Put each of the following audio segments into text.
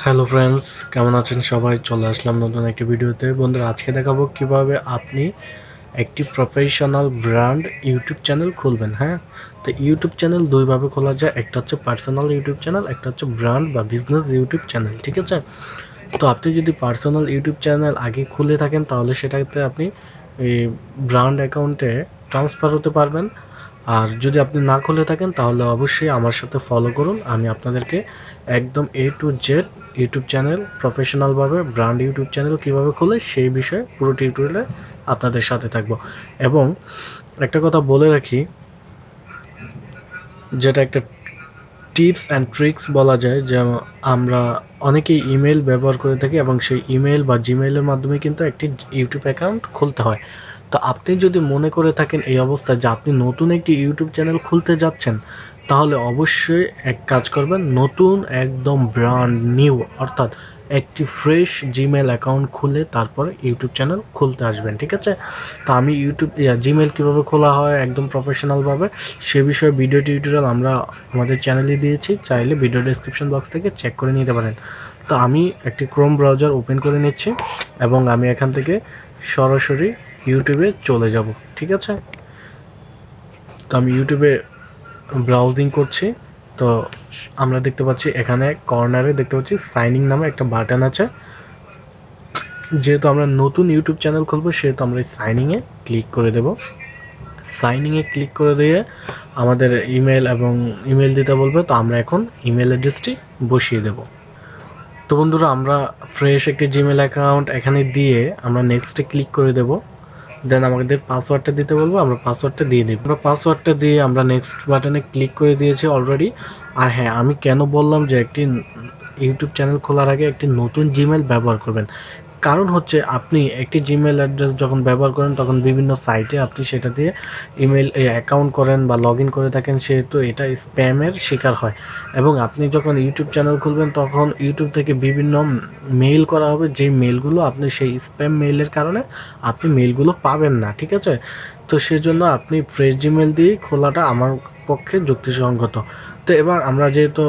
Hello friends, কেমন আছেন সবাই? চলে আসলাম নতুন একটি ভিডিওতে। বন্ধুরা, আজকে দেখাবো কিভাবে আপনি একটি প্রফেশনাল ব্র্যান্ড ইউটিউব চ্যানেল খুলবেন। হ্যাঁ, তো ইউটিউব চ্যানেল দুইভাবে খোলা যায়, একটা হচ্ছে পার্সোনাল ইউটিউব চ্যানেল, একটা হচ্ছে ব্র্যান্ড বা বিজনেস ইউটিউব চ্যানেল। ঠিক আছে, তো আপনি যদি পার্সোনাল ইউটিউব চ্যানেল আগে খুলে থাকেন তাহলে সেটাতে আপনি এই ব্র্যান্ড অ্যাকাউন্টে ট্রান্সফার হতে পারবেন। আর যদি আপনি না খুলে থাকেন তাহলে অবশ্যই আমার সাথে ফলো করুন। আমি আপনাদেরকে একদম A to Z YouTube channel, প্রফেশনালভাবে ব্র্যান্ড ইউটিউব চ্যানেল কীভাবে খোলে সেই বিষয়ে পুরো টিউটোরিয়ালে আপনাদের সাথে থাকবো। এবং একটা কথা বলে রাখি, যেটা একটা টিপস অ্যান্ড ট্রিক্স বলা যায়, যে আমরা অনেকেই ইমেল ব্যবহার করে থাকি এবং সেই ইমেল বা জিমেইলের মাধ্যমে কিন্তু একটি ইউটিউব অ্যাকাউন্ট খুলতে হয়। তো আপনি যদি মনে করে থাকেন এই অবস্থায় যে আপনি নতুন একটি ইউটিউব চ্যানেল খুলতে যাচ্ছেন, তাহলে অবশ্যই এক কাজ করবেন, নতুন একদম ব্র্যান্ড নিউ অর্থাৎ একটি ফ্রেশ জিমেল অ্যাকাউন্ট খুলে তারপরে ইউটিউব চ্যানেল খুলতে আসবেন। ঠিক আছে, তো আমি জিমেল কীভাবে খোলা হয় একদম প্রফেশনালভাবে সে বিষয়ে ভিডিও টিউটোরিয়াল আমরা আমাদের চ্যানেলে দিয়েছি, চাইলে ভিডিও ডেসক্রিপশন বক্স থেকে চেক করে নিতে পারেন। তো আমি একটি ক্রোম ব্রাউজার ওপেন করে নিচ্ছি এবং আমি এখান থেকে সরাসরি ইউটিউবে চলে যাব। ঠিক আছে, তো আমি ইউটিউবে ব্রাউজিং করছি। তো আমরা দেখতে পাচ্ছি এখানে কর্নারে দেখতে পাচ্ছি সাইন ইন নামে একটা বাটন আছে। যেহেতু আমরা নতুন ইউটিউব চ্যানেল খুলবো সেহেতু আমরা সাইনিংয়ে ক্লিক করে দেব। সাইনিংয়ে ক্লিক করে দিয়ে আমাদের ইমেল এবং ইমেল দিতে বলবে, তো আমরা এখন ইমেল অ্যাড্রেসটি বসিয়ে দেব। তো বন্ধুরা, আমরা ফ্রেশ একটি জিমেল অ্যাকাউন্ট এখানে দিয়ে আমরা নেক্সটে ক্লিক করে দেব। দেন আমাদের পাসওয়ার্ডটা দিতে বলবো, আমরা পাসওয়ার্ডটা দিয়ে দিই। আমরা পাসওয়ার্ডটা দিয়ে আমরা নেক্সট বাটনে ক্লিক করে দিয়েছি অলরেডি। আর হ্যাঁ, আমি কেন বললাম যে একটি ইউটিউব চ্যানেল খোলার আগে একটি নতুন জিমেল ব্যবহার করবেন, কারণ হচ্ছে আপনি একটি জিমেল অ্যাড্রেস যখন ব্যবহার করেন তখন বিভিন্ন সাইটে আপনি সেটা দিয়ে ইমেল অ্যাকাউন্ট করেন বা লগ ইন করে থাকেন, সেহেতু এটা স্প্যামের শিকার হয়। এবং আপনি যখন ইউটিউব চ্যানেল খুলবেন তখন ইউটিউব থেকে বিভিন্ন মেইল করা হবে, যে মেইলগুলো আপনি সেই স্প্যাম মেইলের কারণে আপনি মেইলগুলো পাবেন না। ঠিক আছে, তো সেজন্য আপনি ফ্রেশ জিমেল দিয়ে খোলাটা আমার পক্ষে যুক্তিসঙ্গত। তো এবার আমরা যেহেতু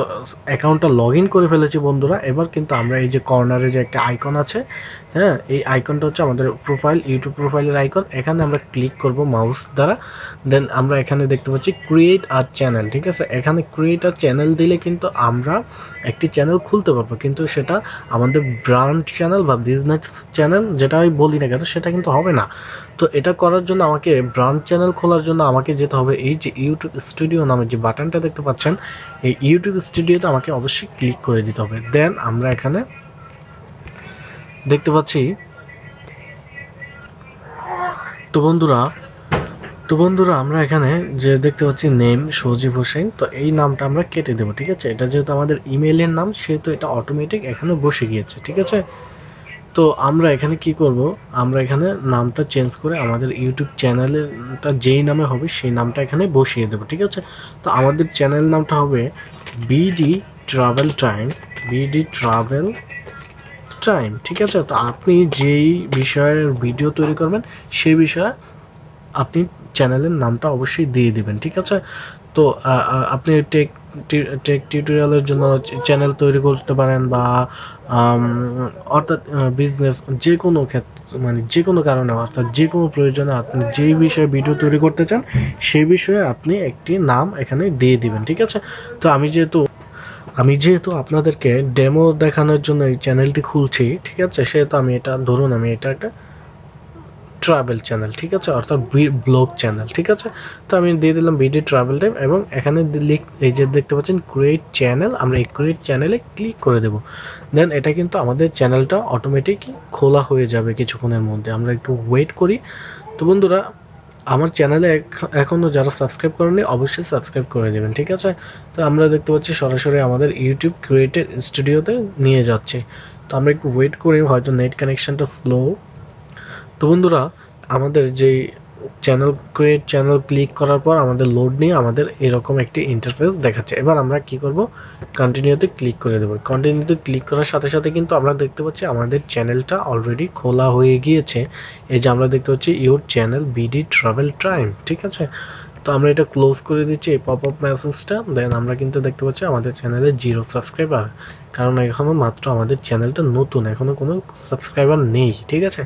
অ্যাকাউন্টটা লগ ইন করে ফেলেছি বন্ধুরা, এবার কিন্তু আমরা এই যে কর্নারে যে একটা আইকন আছে, হ্যাঁ, এই আইকনটা হচ্ছে আমাদের প্রোফাইল, ইউটিউব প্রোফাইলের আইকন। এখানে আমরা ক্লিক করব মাউস দ্বারা। দেন আমরা এখানে দেখতে পাচ্ছি ক্রিয়েট আ চ্যানেল। ঠিক আছে, এখানে ক্রিয়েট আ চ্যানেল দিলে কিন্তু আমরা একটি চ্যানেল খুলতে পারবো, কিন্তু সেটা আমাদের ব্র্যান্ড চ্যানেল বা বিজনেস চ্যানেল যেটাই বলি না কেন সেটা কিন্তু হবে না। তো এটা করার জন্য আমাকে ব্র্যান্ড চ্যানেল খোলার জন্য আমাকে যেতে হবে এই যে ইউটিউব স্টুডিও নামে যে বাটনটা দেখতে পাচ্ছেন, এই ইউটিউব স্টুডিওতে আমাকে অবশ্যই ক্লিক করে দিতে হবে। দেন আমরা এখানে দেখতে পাচ্ছি, তো বন্ধুরা আমরা এখানে যে দেখতে পাচ্ছি নেম সজীব হোসেন, তো এই নামটা আমরা কেটে দেবো। ঠিক আছে, এটা যেহেতু আমাদের ইমেইলের নাম সেহেতু এটা অটোমেটিক এখানে বসে গিয়েছে। ঠিক আছে, তো আমরা এখানে কি করব, আমরা এখানে নামটা চেঞ্জ করে আমাদের ইউটিউব চ্যানেলটা যেই নামে হবে সেই নামটা এখানে বসিয়ে দেবো। ঠিক আছে, তো আমাদের চ্যানেল নামটা হবে BD travel time, BD travel time. ঠিক আছে, তো আপনি যেই বিষয়ের ভিডিও তৈরি করবেন সেই বিষয়ে আপনি চ্যানেলের নামটা অবশ্যই দিয়ে দিবেন। ঠিক আছে, তো আপনি টেক টিউটোরিয়ালের জন্য চ্যানেল তৈরি করতে পারেন বা অর্থাৎ বিজনেস যে কোনো ক্ষেত্রে, মানে যে কোনো কারণে অর্থাৎ যে কোনো প্রয়োজনে আপনি যেই বিষয়ে ভিডিও তৈরি করতে চান সেই বিষয়ে আপনি একটি নাম এখানে দিয়ে দিবেন। ঠিক আছে, তো আমি যেহেতু আপনাদেরকে ডেমো দেখানোর জন্য এই চ্যানেলটি খুলছি, ঠিক আছে, সেহেতু আমি এটা ধরুন আমি এটা একটা ট্রাভেল চ্যানেল, ঠিক আছে, অর্থাৎ ব্লগ চ্যানেল। ঠিক আছে, তো আমি দিয়ে দিলাম বিডি ট্রাভেল টাইম এবং এখানে এই যে দেখতে পাচ্ছেন ক্রিয়েট চ্যানেল, আমরা এই ক্রিয়েট চ্যানেলে ক্লিক করে দেব। দেন এটা কিন্তু আমাদের চ্যানেলটা অটোমেটিক খোলা হয়ে যাবে কিছুক্ষণের মধ্যে। আমরা একটু ওয়েট করি। তো বন্ধুরা, আমার চ্যানেলে এখনো যারা সাবস্ক্রাইব করেনি অবশ্যই সাবস্ক্রাইব করে দেবেন। ঠিক আছে, তো আমরা দেখতে পাচ্ছি সরাসরি আমাদের ইউটিউব ক্রিয়েটেড স্টুডিওতে নিয়ে যাচ্ছে। তো আমরা একটু ওয়েট করি, হয়তো নেট কানেকশনটা স্লো। তো বন্ধুরা, আমাদের যেই ক্রিয়েট চ্যানেল ক্লিক করার পর আমাদের লোড নিয়ে আমাদের এরকম একটি ইন্টারফেস দেখাচ্ছে। এবার আমরা কি করব, কন্টিনিউতে ক্লিক করে দেবো। কন্টিনিউতে ক্লিক করার সাথে সাথে কিন্তু আমরা দেখতে পাচ্ছি আমাদের চ্যানেলটা অলরেডি খোলা হয়ে গিয়েছে। এই যে আমরা দেখতে পাচ্ছি your channel BD travel time. ঠিক আছে, তো তো আমরা এটা ক্লোজ করে দিচ্ছি এই পপ আপ মেসেজটা। দেন আমরা কিন্তু দেখতে পাচ্ছি আমাদের চ্যানেলে 0 সাবস্ক্রাইবার, কারণ এখনো মাত্র আমাদের চ্যানেলটা নতুন, এখনো কোনো সাবস্ক্রাইবার নেই। ঠিক আছে,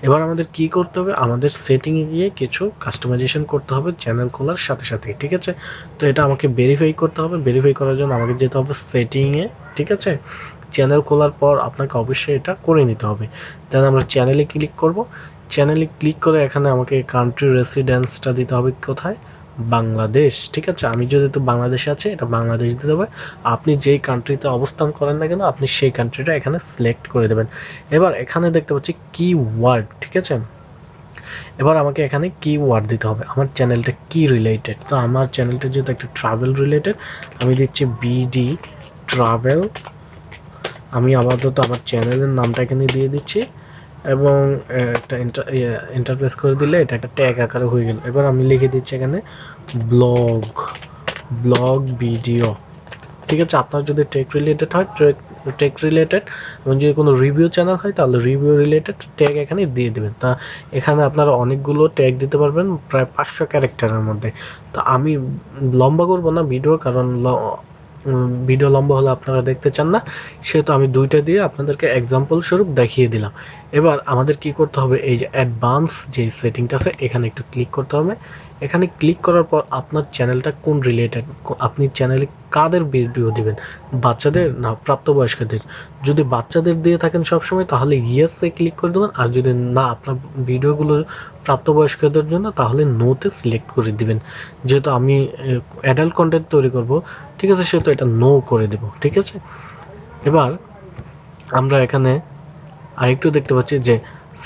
এবার আমাদের কি করতে হবে, আমাদের সেটিংয়ে গিয়ে কিছু কাস্টমাইজেশন করতে হবে চ্যানেল খোলার সাথে সাথে। ঠিক আছে, তো এটা আমাকে ভেরিফাই করতে হবে। ভেরিফাই করার জন্য আমাকে যেতে হবে সেটিংয়ে। ঠিক আছে, চ্যানেল খোলার পর আপনাকে অবশ্যই এটা করে নিতে হবে। দেন আমরা চ্যানেলে ক্লিক করব। চ্যানেলে ক্লিক করে এখানে আমাকে কান্ট্রি রেসিডেন্সটা দিতে হবে কোথায়, বাংলাদেশ। ঠিক আছে, আমি যেহেতু বাংলাদেশে আছি, এটা বাংলাদেশ দিতে হবে। আপনি যেই কান্ট্রিতে অবস্থান করেন না কেন, আপনি সেই কান্ট্রিটা এখানে সিলেক্ট করে দেবেন। এবার এখানে দেখতে পাচ্ছি কিওয়ার্ড। ঠিক আছে, এবার আমাকে এখানে কিওয়ার্ড দিতে হবে, আমার চ্যানেলটা কি রিলেটেড। তো আমার চ্যানেলটা যেহেতু একটা ট্রাভেল রিলেটেড, আমি দিচ্ছি বিডি ট্রাভেল। আমি আপাতত আমার চ্যানেলের নামটা এখানে দিয়ে দিচ্ছি এবং একটা ইন্টারপ্রেস করে দিলে এটা একটা ট্যাগ আকারে হয়ে গেল। এবার আমি লিখে দিচ্ছি এখানে ব্লগ, ব্লগ ভিডিও। ঠিক আছে, আপনার যদি টেক রিলেটেড হয় টেক রিলেটেড, এবং যদি কোনো রিভিউ চ্যানেল হয় তাহলে রিভিউ রিলেটেড ট্যাগ এখানে দিয়ে দেবেন। তা এখানে আপনারা অনেকগুলো ট্যাগ দিতে পারবেন প্রায় 500 ক্যারেক্টারের মধ্যে। তো আমি লম্বা করবো না ভিডিও, কারণ ভিডিও লম্বা হলে আপনারা দেখতে চান না, সেহেতু আমি দুইটা দিয়ে আপনাদেরকে এক্সাম্পল স্বরূপ দেখিয়ে দিলাম। এবার আমাদের কি করতে হবে, এই যে অ্যাডভান্স যে সেটিংটা আছে এখানে একটু ক্লিক করতে হবে। এখানে ক্লিক করার পর আপনার চ্যানেলটা কোন রিলেটেড, আপনি চ্যানেলে কাদের ভিডিও দিবেন, বাচ্চাদের না প্রাপ্তবয়স্কদের। যদি বাচ্চাদের দিয়ে থাকেন সবসময় তাহলে ইয়েসে ক্লিক করে দেবেন, আর যদি না আপনার ভিডিওগুলো প্রাপ্তবয়স্কদের জন্য তাহলে নোতে সিলেক্ট করে দিবেন। যেহেতু আমি অ্যাডাল্ট কন্টেন্ট তৈরি করব, ঠিক আছে, সেহেতু এটা নো করে দেব। ঠিক আছে, এবার আমরা এখানে আরেকটু দেখতে পাচ্ছি যে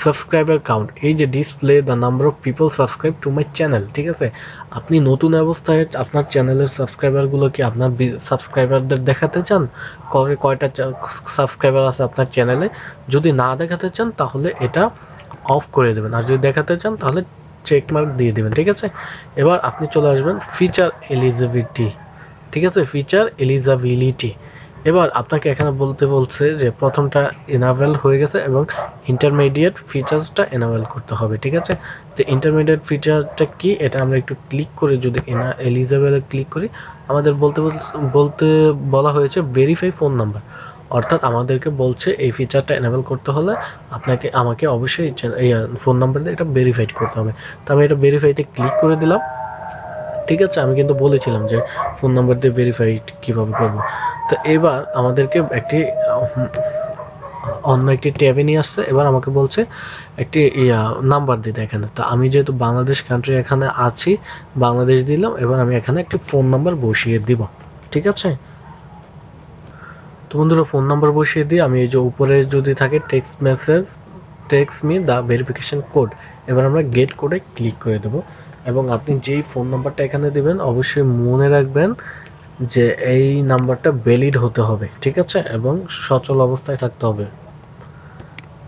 সাবস্ক্রাইবার কাউন্ট, এই যে display the number of people subscribe to my channel. ঠিক আছে, আপনি নতুন অবস্থায় আপনার চ্যানেলের সাবস্ক্রাইবারগুলো কি আপনার সাবস্ক্রাইবারদের দেখাতে চান, কয়টা সাবস্ক্রাইবার আছে আপনার চ্যানেলে। যদি না দেখাতে চান তাহলে এটা অফ করে দেবেন, আর যদি দেখাতে চান তাহলে চেক মার্ক দিয়ে দেবেন। ঠিক আছে, এবার আপনি চলে আসবেন ফিচার এলিজিবিলিটি। ঠিক আছে, ফিচার এলিজিবিলিটি। এবার আপনাকে এখানে বলছে যে প্রথমটা এনাবেল হয়ে গেছে এবং ইন্টারমিডিয়েট ফিচার্সটা এনাবেল করতে হবে। ঠিক আছে, তো ইন্টারমিডিয়েট ফিচারটা কি, এটা আমরা একটু ক্লিক করে যদি এলিজিবলে ক্লিক করি, আমাদের বলতে বলা হয়েছে ভেরিফাই ফোন নাম্বার। অর্থাৎ আমাদেরকে বলছে এই ফিচারটা এনাবেল করতে হলে আমাকে অবশ্যই এই ফোন নাম্বার দিয়ে এটা ভেরিফাইড করতে হবে। তো আমি এটা ভেরিফাইতে ক্লিক করে দিলাম। ঠিক আছে, আমি কিন্তু বলেছিলাম যে ফোন নাম্বার দিয়ে ভেরিফাইড কিভাবে করব। তো এবার আমাদেরকে অন্য একটি ট্যাবে নিয়ে আসছে। এবার আমাকে বলছে একটি নাম্বার দিতে এখানে। তো আমি যেহেতু বাংলাদেশ কান্ট্রি এখানে আছি, বাংলাদেশ দিলাম। এবার আমি এখানে একটি ফোন নাম্বার বসিয়ে দিব। ঠিক আছে, তো বন্ধুরা ফোন নাম্বার বসিয়ে দিয়ে আমি এই যে উপরে যদি থাকে text message, text me the verification code, এবার আমরা গেট কোডে ক্লিক করে দেবো। এবং আপনি যেই ফোন নাম্বারটা এখানে দিবেন অবশ্যই মনে রাখবেন যে এই নাম্বারটা ভ্যালিড হতে হবে। ঠিক আছে, এবং সচল অবস্থায় থাকতে হবে।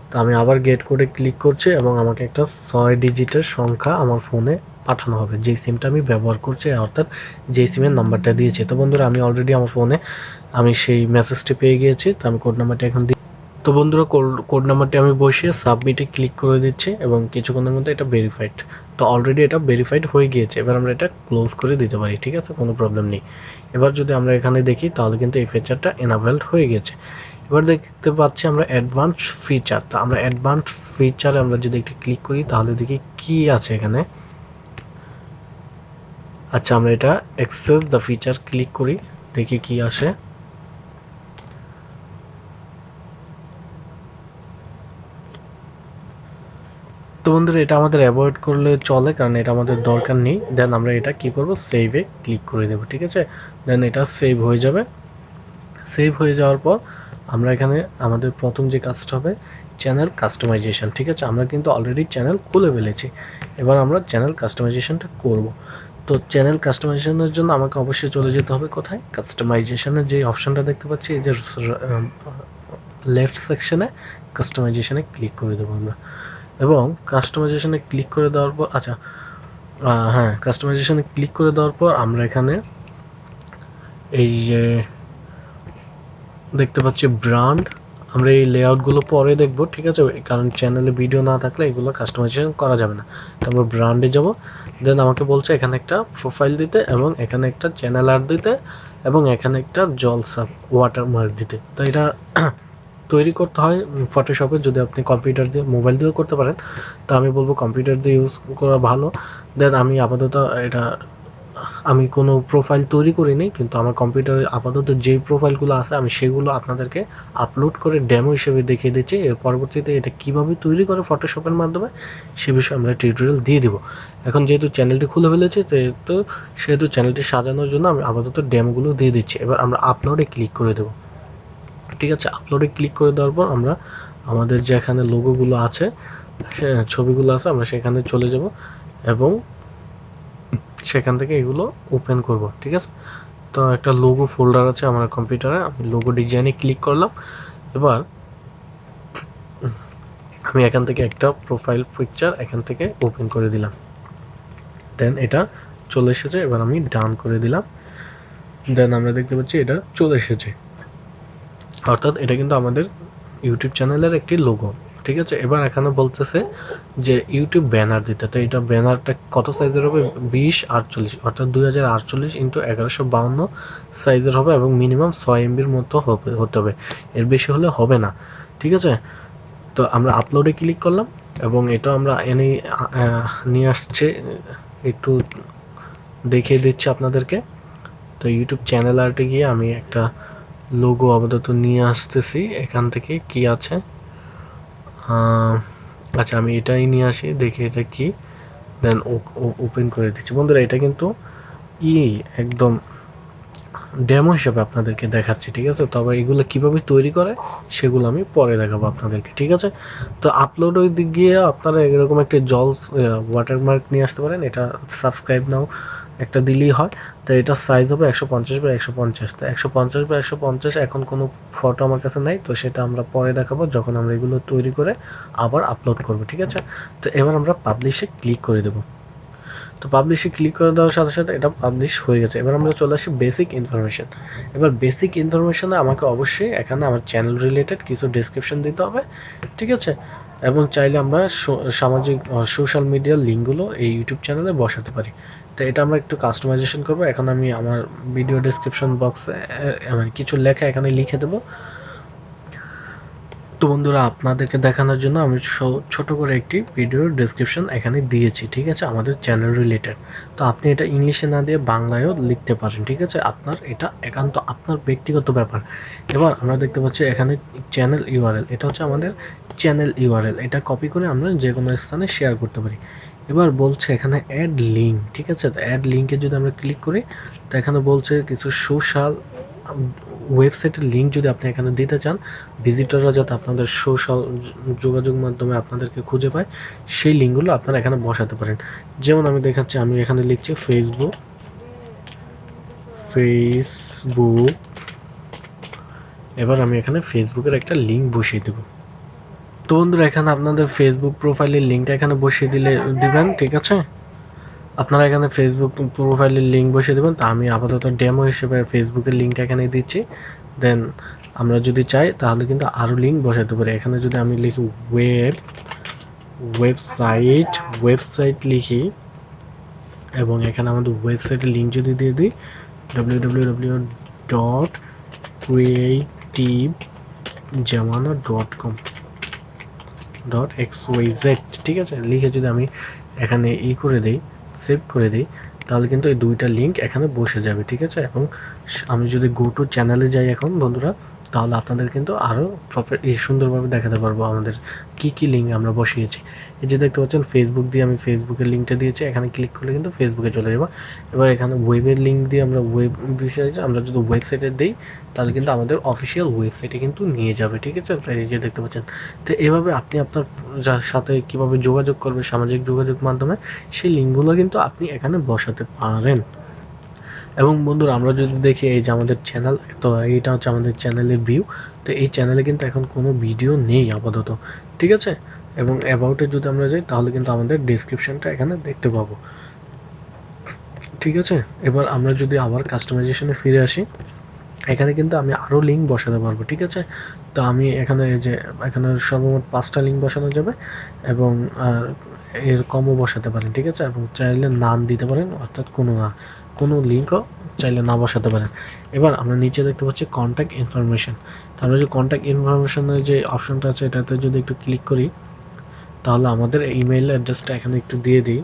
তো আমি আবার গেট কোডে ক্লিক করছি এবং আমাকে একটা 6 ডিজিটের সংখ্যা আমার ফোনে পাঠানো হবে, যেই সিমটা আমি ব্যবহার করছি, অর্থাৎ যেই সিমের নাম্বারটা দিয়েছি। তো বন্ধুরা আমি অলরেডি আমার ফোনে আমি সেই মেসেজটি পেয়ে গিয়েছি। তো আমি কোড নাম্বারটা এখন দিই। তো বন্ধুরা কোড নাম্বারটি আমি বসিয়ে সাবমিটে ক্লিক করে দিচ্ছি এবং কিছুক্ষণের মধ্যে এটা ভেরিফাইড। তো অলরেডি এটা ভেরিফাইড হয়ে গিয়েছে। এবার আমরা এটা ক্লোজ করে দিতে পারি। ঠিক আছে, কোনো প্রবলেম নেই। এবার যদি আমরা এখানে দেখি তাহলে কিন্তু এই ফিচারটা এনাবেলড হয়ে গেছে। এবার দেখতে পাচ্ছি আমরা অ্যাডভান্স ফিচার। তো আমরা অ্যাডভান্স ফিচারে আমরা যদি একটু ক্লিক করি তাহলে দেখি কি আছে এখানে। আচ্ছা, আমরা এটা অ্যাক্সেস দ্য ফিচার ক্লিক করি, দেখি কি আসে। তো বন্ধুরা এটা আমাদের অ্যাভয়েড করলে চলে, কারণ এটা আমাদের দরকার নেই। দেন আমরা এটা কি করব, সেভে ক্লিক করে দেব। ঠিক আছে, দেন এটা সেভ হয়ে যাবে। সেভ হয়ে যাওয়ার পর আমরা এখানে আমাদের প্রথম যে কাজটা হবে চ্যানেল কাস্টমাইজেশন। ঠিক আছে, আমরা কিন্তু অলরেডি চ্যানেল খুলে ফেলেছি। এবার আমরা চ্যানেল কাস্টমাইজেশনটা করব। তো চ্যানেল কাস্টমাইজেশনের জন্য আমাকে অবশ্যই চলে যেতে হবে কোথায়, কাস্টমাইজেশনের যে অপশনটা দেখতে পাচ্ছি এই যে লেফট সেকশনে কাস্টমাইজেশনে ক্লিক করে দেবো আমরা। এবং কাস্টমাইজেশনে ক্লিক করে দেওয়ার পর হ্যাঁ, কাস্টমাইজেশনে ক্লিক করে দেওয়ার পর আমরা এখানে এই যে দেখতে পাচ্ছি ব্র্যান্ড, আমরা এই লেআউটগুলো পরে দেখব, ঠিক আছে, কারণ চ্যানেলে ভিডিও না থাকলে এগুলো কাস্টমাইজেশন করা যাবে না। তো আমরা ব্র্যান্ডে যাব, দেন আমাকে বলছে এখানে একটা প্রোফাইল দিতে এবং এখানে একটা চ্যানেল আর্ট দিতে এবং এখানে একটা জলসা ওয়াটারমার্ক দিতে। তো এটা তৈরি করতে হয় ফটোশপে। যদি আপনি কম্পিউটার দিয়ে মোবাইল দিয়েও করতে পারেন, তো আমি বলবো কম্পিউটার দিয়ে ইউজ করা ভালো। দেন আমি আপাতত এটা আমি কোনো প্রোফাইল তৈরি করিনি, কিন্তু আমার কম্পিউটারে আপাতত যেই প্রোফাইলগুলো আছে আমি সেগুলো আপনাদেরকে আপলোড করে ডেমো হিসেবে দেখিয়ে দিচ্ছি। এর পরবর্তীতে এটা কিভাবে তৈরি করে ফটোশপের মাধ্যমে সে বিষয়ে আমরা টিউটোরিয়াল দিয়ে দিব। এখন যেহেতু চ্যানেলটি খুলে ফেলেছি, তো সেহেতু চ্যানেলটি সাজানোর জন্য আমি আপাতত ডেমোগুলো দিয়ে দিচ্ছি। এবার আমরা আপলোডে ক্লিক করে দেবো। ঠিক আছে, আপলোডে ক্লিক করে দেওয়ার পর আমরা আমাদের যেখানে লোগোগুলো আছে, ছবিগুলো আছে, আমরা সেখানে চলে যাব এবং সেখান থেকে এগুলো ওপেন করব। ঠিক আছে, তো একটা লোগো ফোল্ডার আছে আমার কম্পিউটারে, আমি লোগো ডিজাইনে ক্লিক করলাম। এবার আমি এখান থেকে একটা প্রোফাইল পিকচার এখান থেকে ওপেন করে দিলাম। দেন এটা চলে এসেছে, এবার আমি ডান করে দিলাম। দেন আমরা দেখতে পাচ্ছি এটা চলে এসেছে, অর্থাৎ এটা কিন্তু আমাদের ইউটিউব চ্যানেলের একটি লোগো। ঠিক আছে, এবার এখানে বলতেছে যে ইউটিউব ব্যানার দিতে। তো এটা ব্যানারটা কত সাইজের হবে? 2048, অর্থাৎ 2048 × 1152 সাইজের হবে এবং মিনিমাম 6 MBর মতো হতে হবে, এর বেশি হলে হবে না। ঠিক আছে, তো আমরা আপলোডে ক্লিক করলাম এবং এটা আমরা এনে নিয়ে আসছে, একটু দেখিয়ে দিচ্ছি আপনাদেরকে। তো ইউটিউব চ্যানেল আর্টে গিয়ে আমি একটা লোগো আপাতত নিয়ে আসতেছি। এখান থেকে কি আছে, আচ্ছা আমি এটাই নিয়ে আসি, দেখি এটা কি। দেন ওপেন করে দিচ্ছি। বন্ধুরা এটা কিন্তু একদম ডেমো হিসেবে আপনাদেরকে দেখাচ্ছি। ঠিক আছে, তবে এগুলো কিভাবে তৈরি করে সেগুলো আমি পরে দেখাবো আপনাদেরকে। ঠিক আছে, তো আপলোড ওই দিক গিয়ে আপনারা এরকম একটা ওয়াটারমার্ক নিয়ে আসতে পারেন। এটা সাবস্ক্রাইব নাও একটা দিলেই হয়। তো এটা সাইজ হবে 150 × 150। তো 150 × 150 এখন কোনো ফটো আমার কাছে নাই, তো সেটা আমরা পরে দেখাবো যখন আমরা এগুলো তৈরি করে আবার আপলোড করব। ঠিক আছে, তো এবার আমরা পাবলিশে ক্লিক করে দেবো। তো পাবলিশে ক্লিক করে দেওয়ার সাথে সাথে এটা পাবলিশ হয়ে গেছে। এবার আমরা চলে আসি বেসিক ইনফরমেশন। এবার বেসিক ইনফরমেশনে আমাকে অবশ্যই এখানে আমার চ্যানেল রিলেটেড কিছু ডেসক্রিপশন দিতে হবে। ঠিক আছে, এবং চাইলে আমরা সামাজিক সোশ্যাল মিডিয়ার লিঙ্কগুলো এই ইউটিউব চ্যানেলে বসাতে পারি। তো এটা আমরা একটু কাস্টমাইজেশন করবো। এখন আমি আমার ভিডিও ডেসক্রিপশন বক্সে কিছু লেখা এখানে লিখে দেবো। তো বন্ধুরা আপনাদেরকে দেখানোর জন্য আমি ছোট করে একটি ভিডিওর ডেসক্রিপশন এখানে দিয়েছি। ঠিক আছে, আমাদের চ্যানেল রিলেটেড। তো আপনি এটা ইংলিশে না দিয়ে বাংলায়ও লিখতে পারেন। ঠিক আছে, আপনার এটা একান্ত আপনার ব্যক্তিগত ব্যাপার। এবার আমরা দেখতে পাচ্ছি এখানে চ্যানেল ইউআরএল, এটা হচ্ছে আমাদের চ্যানেল ইউআরএল। এটা কপি করে আমরা যে কোনো স্থানে শেয়ার করতে পারি। এবার বলছে এখানে অ্যাড লিঙ্ক। ঠিক আছে, তো অ্যাড লিঙ্কে যদি আমরা ক্লিক করি, তো এখানে বলছে কিছু সোশ্যাল ওয়েবসাইটের লিঙ্ক যদি আপনি এখানে দিতে চান, ভিজিটররা যাতে আপনাদের সোশ্যাল যোগাযোগ মাধ্যমে আপনাদেরকে খুঁজে পায়, সেই লিঙ্কগুলো আপনারা এখানে বসাতে পারেন। যেমন আমি দেখাচ্ছি, আমি এখানে লিখছি ফেসবুক। এবার আমি এখানে ফেসবুকের একটা লিঙ্ক বসিয়ে দেব। তো বন্ধুরা এখানে আপনাদের ফেসবুক প্রোফাইলের লিঙ্কটা এখানে বসিয়ে দিবেন। ঠিক আছে, আপনারা এখানে ফেসবুক প্রোফাইলের লিঙ্ক বসিয়ে দেবেন। তো আমি আপাতত ডেমো হিসেবে ফেসবুকের লিঙ্কটা এখানে দিচ্ছি। দেন আমরা যদি চাই তাহলে কিন্তু আরও লিঙ্ক বসাতে পারি। এখানে যদি আমি লিখি ওয়েবসাইট লিখি এবং এখানে আমাদের ওয়েবসাইটের লিঙ্ক যদি দিয়ে দিই www.creativejamana.com.xyz। ঠিক আছে, লিখে যদি আমি এখানে করে দিই, সেভ করে দিই, তাহলে কিন্তু এই দুইটা লিঙ্ক এখানে বসে যাবে। ঠিক আছে, এবং আমি যদি গো টু চ্যানেলে যাই এখন বন্ধুরা, তাহলে আপনাদের কিন্তু আরও সুন্দরভাবে দেখাতে পারবো আমাদের কি কি লিঙ্ক আমরা বসিয়েছি। এই যে দেখতে পাচ্ছেন ফেসবুক দিয়ে আমি ফেসবুকের লিঙ্কটা দিয়েছি, এখানে ক্লিক করলে কিন্তু ফেসবুকে চলে যাবো। এবার এখানে ওয়েবের লিঙ্ক দিয়ে আমরা ওয়েব বিষয়ে আমরা যদি ওয়েবসাইটে দিই তাহলে কিন্তু আমাদের অফিসিয়াল ওয়েবসাইটে কিন্তু নিয়ে যাবে। ঠিক আছে, এই যে দেখতে পাচ্ছেন। তো এভাবে আপনি আপনার যার সাথে কিভাবে যোগাযোগ করবেন সামাজিক যোগাযোগ মাধ্যমে, সেই লিঙ্কগুলো কিন্তু আপনি এখানে বসাতে পারেন। এবং বন্ধুরা আমরা যদি দেখি এই যে আমাদের চ্যানেল, তো এইটা হচ্ছে আমাদের চ্যানেলের ভিউ। তো এই চ্যানেলে কিন্তু এখন কোনো ভিডিও নেই আপাতত। ঠিক আছে, এবং অ্যাবাউটে যদি আমরা যাই তাহলে কিন্তু আমাদের ডেসক্রিপশনটা এখানে দেখতে পাবো। ঠিক আছে, এবার আমরা যদি আবার কাস্টমাইজেশনে ফিরে আসি, এখানে কিন্তু আমি আরো লিঙ্ক বসাতে পারবো, ঠিক আছে। তো আমি এখানে সর্বমোট 5টা লিঙ্ক বসানো যাবে এবং এর কমও বসাতে পারেন, ঠিক আছে। এবং চাইলে নাম দিতে পারেন, অর্থাৎ কোনো লিঙ্কও চাইলে না বসাতে পারেন। এবার আমরা নিচে দেখতে পাচ্ছি কন্ট্যাক্ট ইনফরমেশন। তাহলে যে কন্ট্যাক্ট ইনফরমেশনের যে অপশনটা আছে এটাতে যদি একটু ক্লিক করি, তাহলে আমাদের ইমেইল অ্যাড্রেসটা এখানে একটু দিয়ে দিই।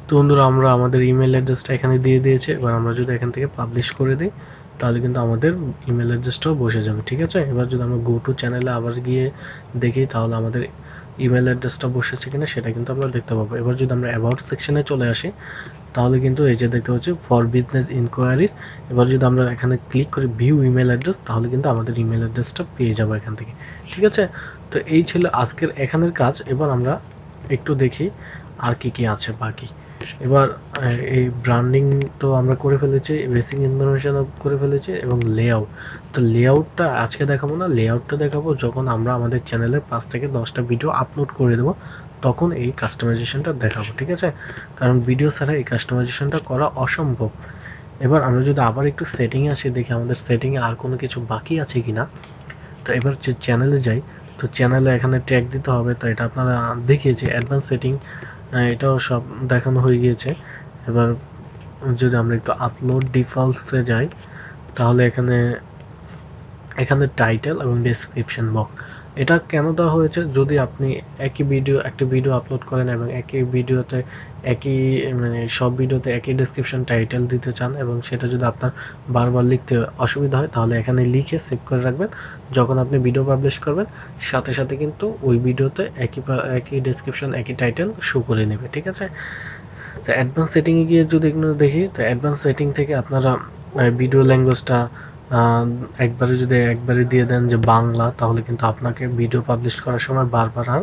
তো বন্ধুরা, আমরা আমাদের ইমেল অ্যাড্রেসটা এখানে দিয়ে দিয়েছি। এবার আমরা যদি এখান থেকে পাবলিশ করে দিই, তাহলে কিন্তু আমাদের ইমেল অ্যাড্রেসটাও বসে যাবে, ঠিক আছে। এবার যদি আমরা গো টু চ্যানেলে আবার গিয়ে দেখি, তাহলে আমাদের ইমেল অ্যাড্রেসটা বসেছে কিনা সেটা কিন্তু আমরা দেখতে পাবো। এবার যদি আমরা অ্যাবাউট সেকশনে চলে আসি, তাহলে কিন্তু এই যে দেখতে পাচ্ছি ফর বিজনেস ইনকোয়ারিজ। এবার যদি আমরা এখানে ক্লিক করি ভিউ ইমেল অ্যাড্রেস, তাহলে কিন্তু আমাদের ইমেল অ্যাড্রেসটা পেয়ে যাবো এখান থেকে, ঠিক আছে। তো এই ছিল আজকের এখানের কাজ। এবার আমরা একটু দেখি আর কি কি আছে বাকি। এবার এই ব্র্যান্ডিং তো আমরা করে ফেলেছি, বেসিক ইনফরমেশন করে ফেলেছি এবং লেআউট। তো লেআউটটা আজকে দেখাবো না, লেআউটটা দেখাবো যখন আমরা আমাদের চ্যানেলে 5 থেকে 10টা ভিডিও আপলোড করে দেবো, তখন এই কাস্টমাইজেশনটা দেখাবো, ঠিক আছে। কারণ ভিডিও ছাড়া এই কাস্টমাইজেশনটা করা অসম্ভব। এবার আমরা যদি আবার একটু সেটিংয়ে আসি, দেখি আমাদের সেটিংয়ে আর কোনো কিছু বাকি আছে কিনা। তো এবার যে চ্যানেলে যাই, তো চ্যানেলে এখানে ট্যাগ দিতে হবে। তো এটা আপনারা দেখিয়েছি অ্যাডভান্স সেটিং, এটাও সব দেখানো হয়ে গিয়েছে। এবার যদি আমরা একটু আপলোড ডিফল্টসে যাই, তাহলে এখানে এখানে টাইটেল এবং ডেসক্রিপশন বক্স, এটা কেন দেওয়া হয়েছে, যদি আপনি একটা ভিডিও আপলোড করেন এবং একই ভিডিওতে একই মানে সব ভিডিওতে একই ডেসক্রিপশন টাইটেল দিতে চান এবং সেটা যদি আপনার বারবার লিখতে অসুবিধা হয়, তাহলে এখানে লিখে সেভ করে রাখবেন। যখন আপনি ভিডিও পাবলিশ করবেন, সাথে সাথে কিন্তু ওই ভিডিওতে একই ডেসক্রিপশন একই টাইটেল শো করে নেবে, ঠিক আছে। তো অ্যাডভান্স সেটিংয়ে গিয়ে যদি একটু দেখি, তো অ্যাডভান্স সেটিং থেকে আপনারা ভিডিও ল্যাঙ্গুয়েজটা একবারে দিয়ে দেন যে বাংলা, তাহলে কিন্তু আপনাকে ভিডিও পাবলিশ করার সময় বারবার আর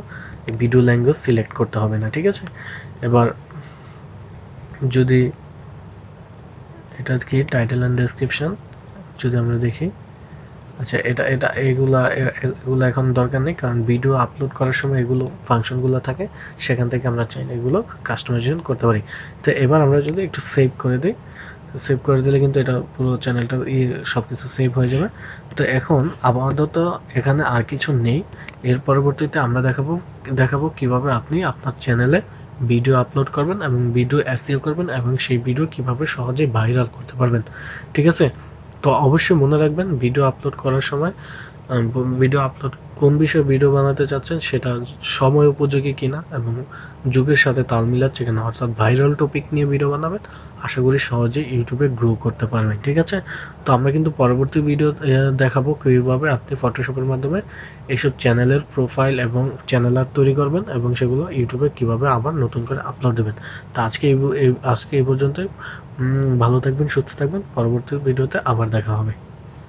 ভিডিও ল্যাঙ্গুয়েজ সিলেক্ট করতে হবে না, ঠিক আছে। এবার যদি এটা কি টাইটেল অ্যান্ড ডেসক্রিপশন যদি আমরা দেখি, আচ্ছা এগুলা এখন দরকার নেই, কারণ ভিডিও আপলোড করার সময় এগুলো ফাংশনগুলো থাকে, সেখান থেকে আমরা চাইলে এগুলো কাস্টমাইজেশন করতে পারি। তো এবার আমরা যদি একটু সেভ করে দিই, সেভ করে দিলে কিন্তু এটা পুরো চ্যানেলটা সবকিছু সেভ হয়ে যাবে। তো এখন আপাতত এখানে আর কিছু নেই। এর পরবর্তীতে আমরা দেখাবো কিভাবে আপনি আপনার চ্যানেলে ভিডিও আপলোড করবেন এবং ভিডিও এসইও করবেন এবং সেই ভিডিও কিভাবে সহজে ভাইরাল করতে পারবেন, ঠিক আছে। তো অবশ্যই মনে রাখবেন, ভিডিও আপলোড করার সময় কোন বিষয়ে ভিডিও বানাতে চাচ্ছেন সেটা সময় উপযোগী কিনা এবং যুগের সাথে তাল মিলাচ্ছে কিনা, অর্থাৎ ভাইরাল টপিক নিয়ে ভিডিও বানাবেন, আশা করি সহজেই ইউটিউবে গ্রো করতে পারবেন, ঠিক আছে। তো আমরা কিন্তু পরবর্তী ভিডিও দেখাবো কিভাবে আপনি ফটোশপের মাধ্যমে এইসব চ্যানেলের প্রোফাইল এবং চ্যানেল আর্ট তৈরি করবেন এবং সেগুলো ইউটিউবে কিভাবে আবার নতুন করে আপলোড দেবেন। তো আজকে এই পর্যন্তই। ভালো থাকবেন, সুস্থ থাকবেন, পরবর্তী ভিডিওতে আবার দেখা হবে।